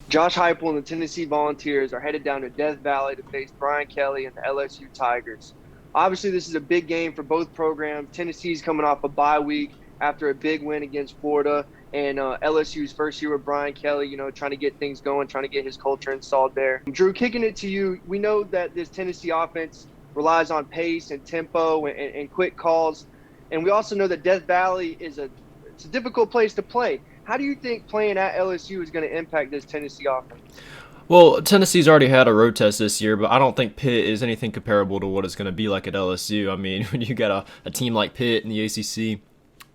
Josh Heupel and the Tennessee Volunteers are headed down to Death Valley to face Brian Kelly and the LSU Tigers. Obviously, this is a big game for both programs. Tennessee's coming off a bye week after a big win against Florida, and LSU's first year with Brian Kelly, trying to get things going, trying to get his culture installed there. Drew, kicking it to you, we know that this Tennessee offense relies on pace and tempo and quick calls, and we also know that Death Valley it's a difficult place to play. How do you think playing at LSU is going to impact this Tennessee offense? Well, Tennessee's already had a road test this year, but I don't think Pitt is anything comparable to what it's going to be like at LSU. I mean, when you got a team like Pitt in the ACC,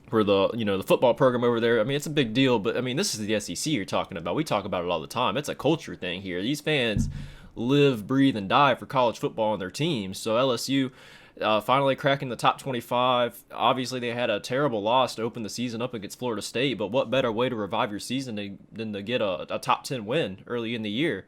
for the football program over there, I mean, it's a big deal. But I mean, this is the SEC you're talking about. We talk about it all the time. It's a culture thing here. These fans live, breathe, and die for college football on their teams. So LSU finally cracking the top 25. Obviously, they had a terrible loss to open the season up against Florida State, but what better way to revive your season than to get a top 10 win early in the year?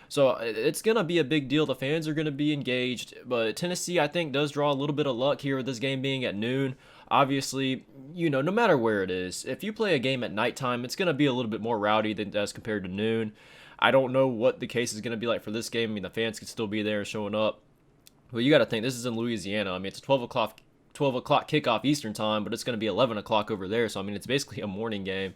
So it's going to be a big deal. The fans are going to be engaged, but Tennessee, I think, does draw a little bit of luck here with this game being at noon. Obviously, no matter where it is, if you play a game at nighttime, it's going to be a little bit more rowdy than as compared to noon. I don't know what the case is going to be like for this game. I mean, the fans could still be there showing up. Well, you got to think this is in Louisiana. I mean, it's a 12 o'clock kickoff Eastern time, but it's going to be 11 o'clock over there. So I mean, it's basically a morning game.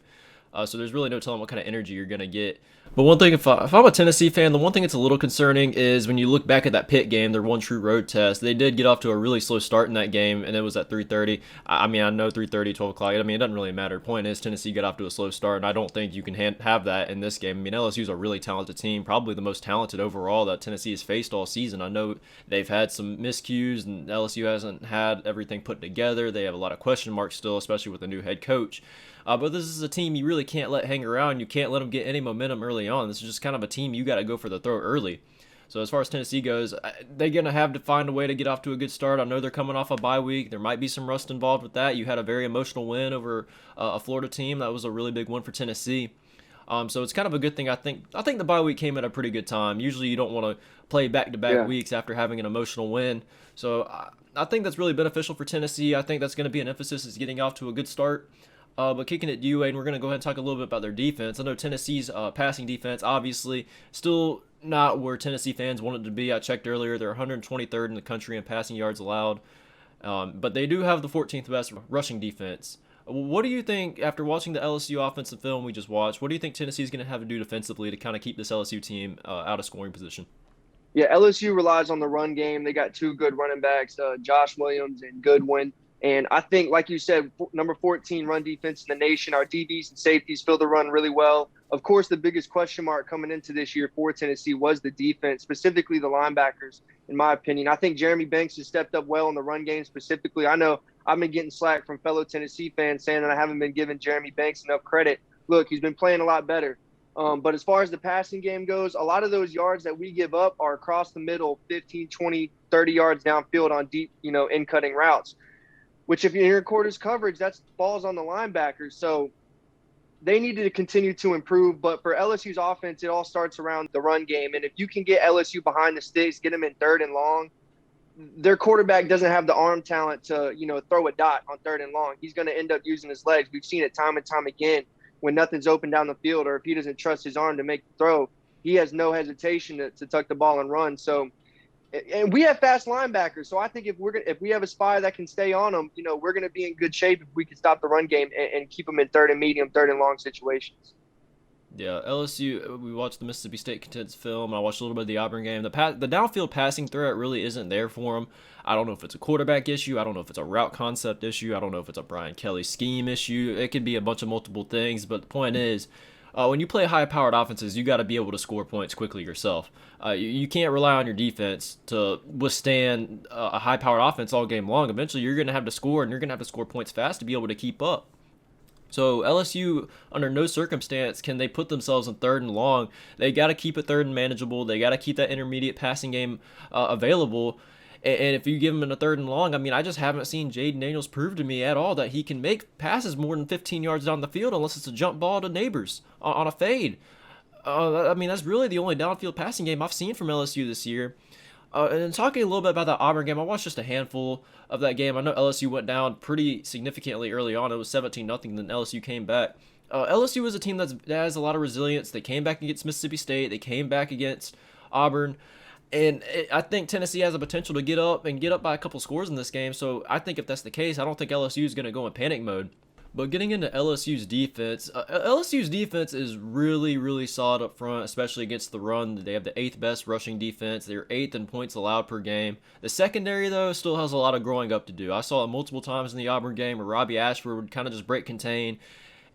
So there's really no telling what kind of energy you're going to get. But one thing, if I'm a Tennessee fan, the one thing that's a little concerning is when you look back at that Pitt game, their one true road test, they did get off to a really slow start in that game, and it was at 3:30. I mean, I know 3:30, 12 o'clock. I mean, it doesn't really matter. The point is, Tennessee got off to a slow start, and I don't think you can have that in this game. I mean, LSU's a really talented team, probably the most talented overall that Tennessee has faced all season. I know they've had some miscues, and LSU hasn't had everything put together. They have a lot of question marks still, especially with the new head coach. But this is a team you really can't let hang around. You can't let them get any momentum early on. This is just kind of a team you got to go for the throat early. So as far as Tennessee goes, they're going to have to find a way to get off to a good start. I know they're coming off a bye week. There might be some rust involved with that. You had a very emotional win over a Florida team. That was a really big win for Tennessee. So it's kind of a good thing. I think the bye week came at a pretty good time. Usually you don't want to play back-to-back Yeah. weeks after having an emotional win. So I think that's really beneficial for Tennessee. I think that's going to be an emphasis is getting off to a good start. But kicking it to you, Wade, we're going to go ahead and talk a little bit about their defense. I know Tennessee's passing defense, obviously, still not where Tennessee fans want it to be. I checked earlier; they're 123rd in the country in passing yards allowed, but they do have the 14th best rushing defense. What do you think after watching the LSU offensive film we just watched? What do you think Tennessee's going to have to do defensively to kind of keep this LSU team out of scoring position? Yeah, LSU relies on the run game. They got two good running backs, Josh Williams and Goodwin. And I think, like you said, number 14 run defense in the nation. Our DBs and safeties fill the run really well. Of course, the biggest question mark coming into this year for Tennessee was the defense, specifically the linebackers, in my opinion. I think Jeremy Banks has stepped up well in the run game specifically. I know I've been getting slack from fellow Tennessee fans saying that I haven't been giving Jeremy Banks enough credit. Look, he's been playing a lot better. But as far as the passing game goes, a lot of those yards that we give up are across the middle, 15, 20, 30 yards downfield on deep, in cutting routes, which if you're in quarters coverage, that's balls on the linebackers. So they needed to continue to improve. But for LSU's offense, it all starts around the run game. And if you can get LSU behind the sticks, get them in third and long, their quarterback doesn't have the arm talent to, throw a dot on third and long. He's going to end up using his legs. We've seen it time and time again when nothing's open down the field, or if he doesn't trust his arm to make the throw, he has no hesitation to tuck the ball and run. So, and we have fast linebackers. So I think if we have a spy that can stay on them, we're gonna be in good shape if we can stop the run game and keep them in third and medium, third and long situations. Yeah, LSU. We watched the Mississippi State Contents film. I watched a little bit of the Auburn game. The downfield passing threat really isn't there for them. I don't know if it's a quarterback issue. I don't know if it's a route concept issue. I don't know if it's a Brian Kelly scheme issue. It could be a bunch of multiple things. But the point is, when you play high-powered offenses, you got to be able to score points quickly yourself. You can't rely on your defense to withstand a high-powered offense all game long. Eventually, you're going to have to score, and you're going to have to score points fast to be able to keep up. So LSU, under no circumstance can they put themselves in third and long. They got to keep it third and manageable. They got to keep that intermediate passing game available. And if you give him in a third and long, I mean, I just haven't seen Jaden Daniels prove to me at all that he can make passes more than 15 yards down the field unless it's a jump ball to neighbors on a fade. I mean, that's really the only downfield passing game I've seen from LSU this year. And talking a little bit about that Auburn game, I watched just a handful of that game. I know LSU went down pretty significantly early on. It was 17-0, then LSU came back. LSU is a team that has a lot of resilience. They came back against Mississippi State. They came back against Auburn. And I think Tennessee has a potential to get up by a couple scores in this game. So I think if that's the case, I don't think LSU is going to go in panic mode. But getting into LSU's defense is really, really solid up front, especially against the run. They have the 8th best rushing defense. They're 8th in points allowed per game. The secondary, though, still has a lot of growing up to do. I saw it multiple times in the Auburn game where Robbie Ashford would kind of just break contain.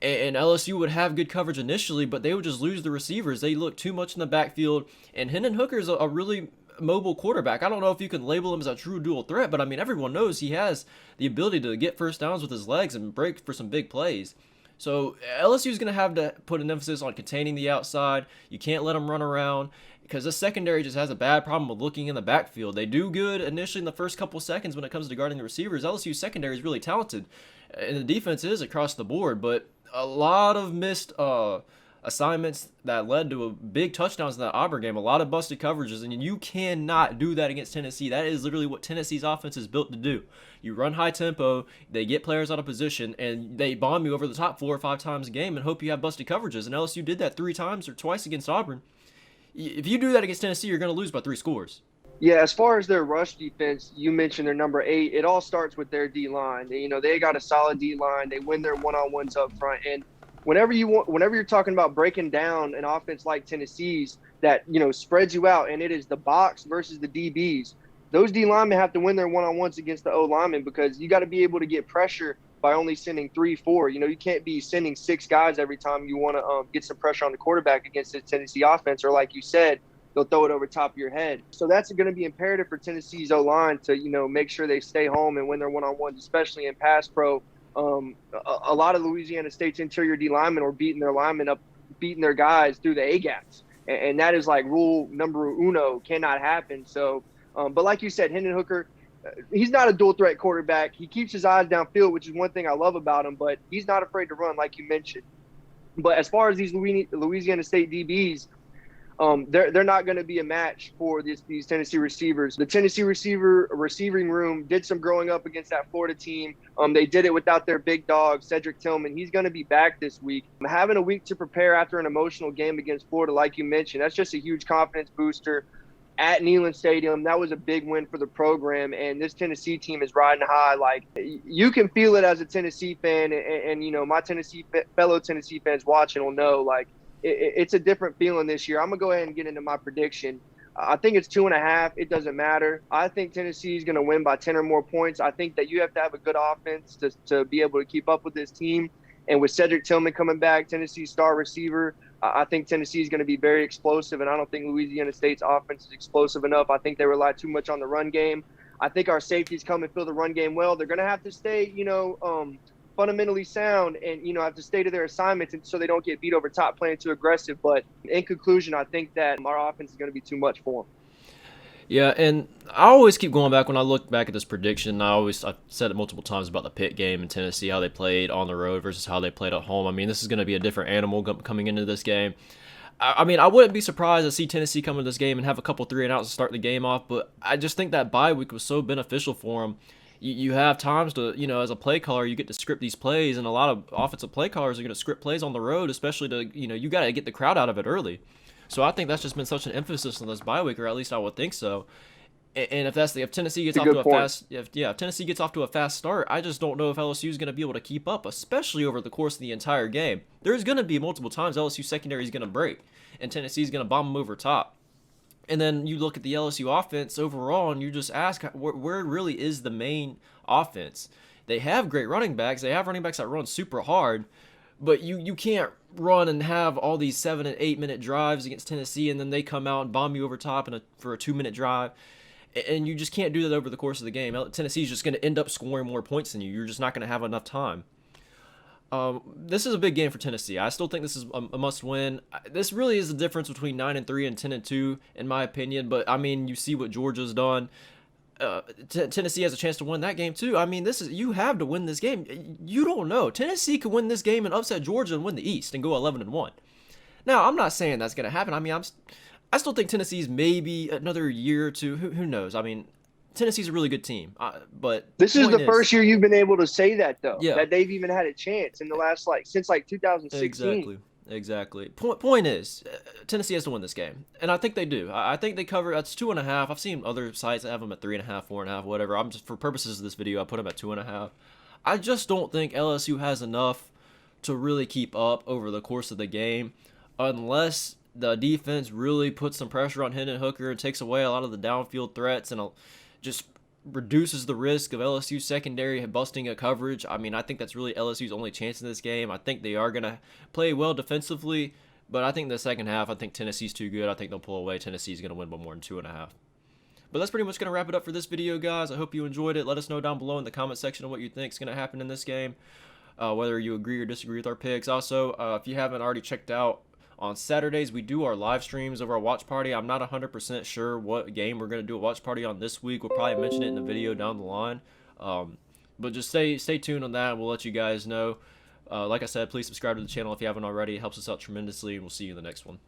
And LSU would have good coverage initially, but they would just lose the receivers. They look too much in the backfield. And Hendon Hooker's a really mobile quarterback. I don't know if you can label him as a true dual threat, but I mean, everyone knows he has the ability to get first downs with his legs and break for some big plays. So LSU is going to have to put an emphasis on containing the outside. You can't let them run around because this secondary just has a bad problem with looking in the backfield. They do good initially in the first couple seconds when it comes to guarding the receivers. LSU secondary is really talented, and the defense is across the board, but a lot of missed assignments that led to a big touchdowns in that Auburn game, a lot of busted coverages, and you cannot do that against Tennessee. That is literally what Tennessee's offense is built to do. You run high tempo, they get players out of position, and they bomb you over the top 4 or 5 times a game and hope you have busted coverages. And LSU did that 3 times or twice against Auburn. If you do that against Tennessee, you're going to lose by 3 scores. Yeah, as far as their rush defense, you mentioned their number 8. It all starts with their D-line. They got a solid D-line. They win their one-on-ones up front. And whenever you're talking about breaking down an offense like Tennessee's that, spreads you out, and it is the box versus the DBs, those D linemen have to win their one-on-ones against the O linemen because you got to be able to get pressure by only sending 3, 4. You can't be sending 6 guys every time you want to get some pressure on the quarterback against the Tennessee offense, or like you said, they'll throw it over top of your head. So that's going to be imperative for Tennessee's O-line to, make sure they stay home and win their one-on-ones, especially in pass pro. A lot of Louisiana State's interior D linemen are beating their guys through the A-gaps. And that is like rule number uno, cannot happen. So, but like you said, Hendon Hooker, he's not a dual threat quarterback. He keeps his eyes downfield, which is one thing I love about him, but he's not afraid to run, like you mentioned. But as far as these Louisiana State DBs, they're not going to be a match for these Tennessee receivers. The Tennessee receiving room did some growing up against that Florida team. They did it without their big dog, Cedric Tillman. He's going to be back this week. Having a week to prepare after an emotional game against Florida, like you mentioned, that's just a huge confidence booster. At Neyland Stadium, that was a big win for the program, and this Tennessee team is riding high. Like, you can feel it as a Tennessee fan, and my fellow Tennessee fans watching will know, like, it's a different feeling this year. I'm going to go ahead and get into my prediction. I think it's 2.5. It doesn't matter. I think Tennessee is going to win by 10 or more points. I think that you have to have a good offense to be able to keep up with this team. And with Cedric Tillman coming back, Tennessee's star receiver, I think Tennessee is going to be very explosive, and I don't think Louisiana State's offense is explosive enough. I think they rely too much on the run game. I think our safeties come and fill the run game well. They're going to have to stay, fundamentally sound and, have to stay to their assignments and so they don't get beat over top playing too aggressive. But in conclusion, I think that our offense is going to be too much for them. Yeah, and I always keep going back when I look back at this prediction. I've said it multiple times about the Pitt game in Tennessee, how they played on the road versus how they played at home. I mean, this is going to be a different animal coming into this game. I mean, I wouldn't be surprised to see Tennessee come into this game and have a couple 3-and-outs to start the game off, but I just think that bye week was so beneficial for them. You have times to, as a play caller, you get to script these plays, and a lot of offensive play callers are going to script plays on the road, especially to, you got to get the crowd out of it early. So I think that's just been such an emphasis on this bye week, or at least I would think so. And if Tennessee gets off to if Tennessee gets off to a fast start, I just don't know if LSU is going to be able to keep up, especially over the course of the entire game. There's going to be multiple times LSU secondary is going to break, and Tennessee is going to bomb them over top. And then you look at the LSU offense overall, and you just ask, where really is the main offense? They have great running backs. They have running backs that run super hard, but you can't run and have all these 7 and 8 minute drives against Tennessee, and then they come out and bomb you over top for a 2-minute drive. And you just can't do that over the course of the game. Tennessee's just going to end up scoring more points than you. You're just not going to have enough time. This is a big game for Tennessee. I still think this is a must-win. This really is the difference between 9-3 and 10-2, in my opinion. But I mean, you see what Georgia's done. Tennessee has a chance to win that game too. I mean, you have to win this game. You don't know. Tennessee could win this game and upset Georgia and win the East and go 11-1. Now, I'm not saying that's going to happen. I mean, I still think Tennessee's maybe another year or two. Who knows? I mean, Tennessee's a really good team. But This is point the is, first year you've been able to say that, though, yeah, that they've even had a chance in the last, like, since like 2016. exactly. Exactly. Point is, Tennessee has to win this game, and I think they do. I think they cover. That's 2.5. I've seen other sites that have them at 3.5, 4.5, whatever. I'm just for purposes of this video, I put them at 2.5. I just don't think LSU has enough to really keep up over the course of the game, unless the defense really puts some pressure on Hendon Hooker and takes away a lot of the downfield threats and just reduces the risk of LSU secondary busting a coverage. I mean, I think that's really LSU's only chance in this game. I think they are going to play well defensively, but I think the second half, I think Tennessee's too good. I think they'll pull away. Tennessee's going to win by more than 2.5. But that's pretty much going to wrap it up for this video, guys. I hope you enjoyed it. Let us know down below in the comment section of what you think is going to happen in this game, whether you agree or disagree with our picks. Also, if you haven't already checked out, on Saturdays, we do our live streams of our watch party. I'm not 100% sure what game we're going to do a watch party on this week. We'll probably mention it in the video down the line. But just stay tuned on that. We'll let you guys know. Like I said, please subscribe to the channel if you haven't already. It helps us out tremendously, and we'll see you in the next one.